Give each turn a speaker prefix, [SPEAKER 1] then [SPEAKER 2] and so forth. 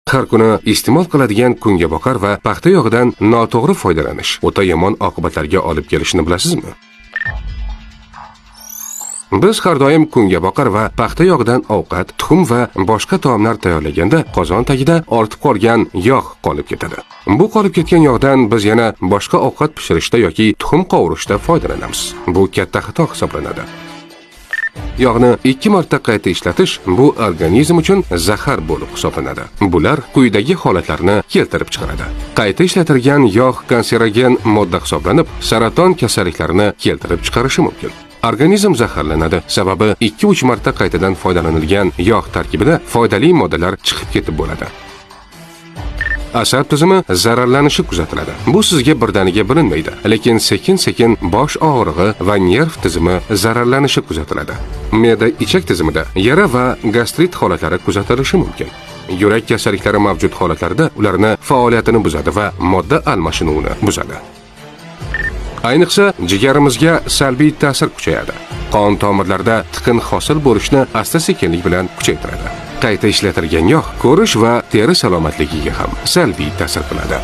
[SPEAKER 1] Har kuni iste'mol qiladigan kungaboqar va paxta yog'idan noto'g'ri foydalanish o'ta yomon oqibatlarga olib kelishini bilasizmi? Biz har doim kungaboqar va paxta yog'idan ovqat, tuxum va boshqa taomlar tayyorlaganda qozon tagida ortib qolgan yog' qolib ketadi. Bu qolib ketgan yog'dan biz yana boshqa ovqat pishirishda yoki tuxum qovurishda foydalanamiz. Bu katta xato hisoblanadi. Yog'ni 2 marta qayta ishlatish bu organizm uchun zahar bo'lib hisoblanadi. Bular quyidagi holatlarni keltirib chiqaradi. Qayta ishlatilgan yog' kanserogen modda hisoblanib, saraton kasalliklarini keltirib chiqarishi mumkin. Organizm zaharlanadi, sababi 2-3 marta qaytadan foydalanilgan yog' tarkibida foydali moddalar chiqib ketib bo'ladi. Asab tizimi zararlanishi kuzatiladi. Bu sizga birdaniga bilinmaydi, lekin sekin-sekin bosh og'rig'i va nerv tizimi zararlanishi kuzatiladi. Me'da-ichak tizimida yara va gastrit holatlari kuzatilishi mumkin. Yurak kasalliklari mavjud holatlarda ularni faoliyatini buzadi va modda almashinuvini buzadi. Ayniqsa, jigarimizga salbiy ta'sir kuchayadi. Qon tomirlarida tiqin hosil bo'lishni asta-sekinlik bilan kuchaytiradi. Qayta ishlatilgan yog' ko'rish va teri salomatligiga ham salbiy ta'sir qiladi.